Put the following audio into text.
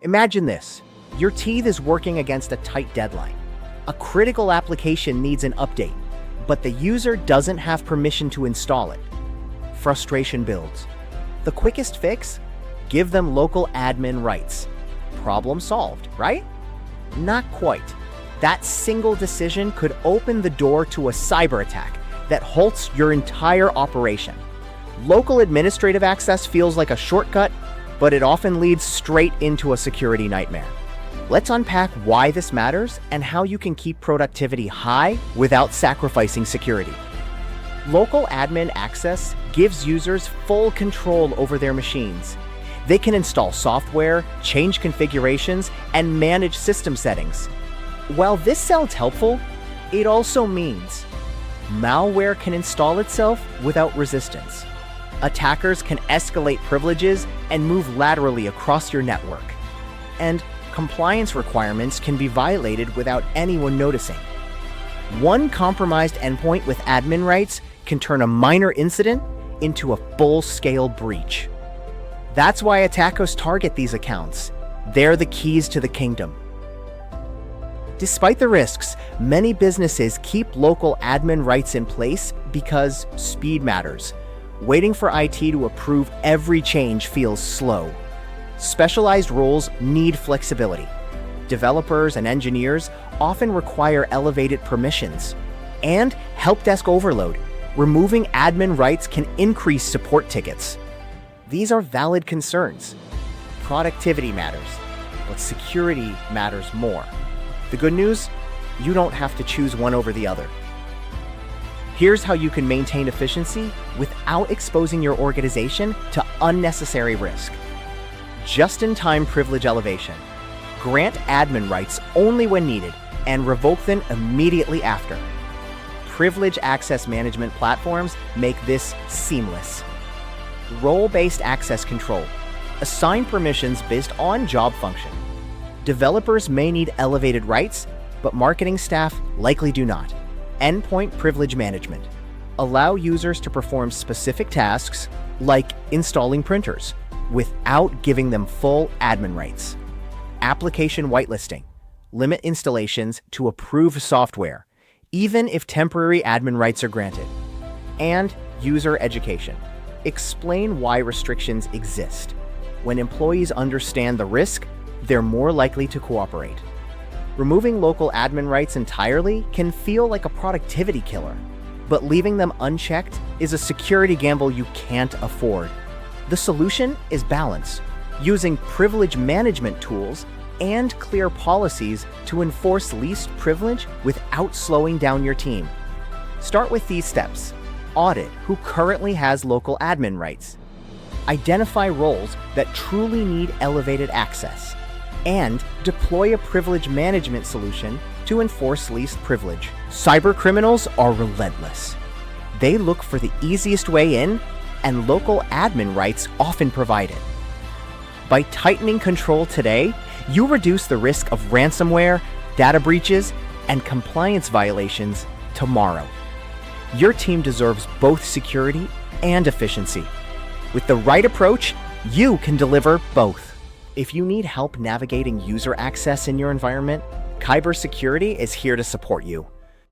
Imagine this. Your team is working against a tight deadline. A critical application needs an update, but the user doesn't have permission to install it. Frustration builds. The quickest fix? Give them local admin rights. Problem solved, right? Not quite. That single decision could open the door to a cyber attack that halts your entire operation. Local administrative access feels like a shortcut, but it often leads straight into a security nightmare. Let's unpack why this matters and how you can keep productivity high without sacrificing security. Local admin access gives users full control over their machines. They can install software, change configurations, and manage system settings. While this sounds helpful, it also means malware can install itself without resistance. Attackers can escalate privileges and move laterally across your network. And compliance requirements can be violated without anyone noticing. One compromised endpoint with admin rights can turn a minor incident into a full-scale breach. That's why attackers target these accounts. They're the keys to the kingdom. Despite the risks, many businesses keep local admin rights in place because speed matters. Waiting for IT to approve every change feels slow. Specialized roles need flexibility. Developers and engineers often require elevated permissions. And help desk overload. Removing admin rights can increase support tickets. These are valid concerns. Productivity matters, but security matters more. The good news? You don't have to choose one over the other. Here's how you can maintain efficiency without exposing your organization to unnecessary risk. Just-in-time privilege elevation. Grant admin rights only when needed and revoke them immediately after. Privilege access management platforms make this seamless. Role-based access control. Assign permissions based on job function. Developers may need elevated rights, but marketing staff likely do not. Endpoint privilege management. Allow users to perform specific tasks, like installing printers, without giving them full admin rights. Application whitelisting. Limit installations to approved software, even if temporary admin rights are granted. And user education. Explain why restrictions exist. When employees understand the risk, they're more likely to cooperate. Removing local admin rights entirely can feel like a productivity killer, but leaving them unchecked is a security gamble you can't afford. The solution is balance, using privilege management tools and clear policies to enforce least privilege without slowing down your team. Start with these steps. Audit who currently has local admin rights. Identify roles that truly need elevated access. And deploy a privilege management solution to enforce least privilege. Cyber criminals are relentless. They look for the easiest way in, and local admin rights often provide it. By tightening control today, you reduce the risk of ransomware, data breaches, and compliance violations tomorrow. Your team deserves both security and efficiency. With the right approach, you can deliver both. If you need help navigating user access in your environment, cybersecurity is here to support you.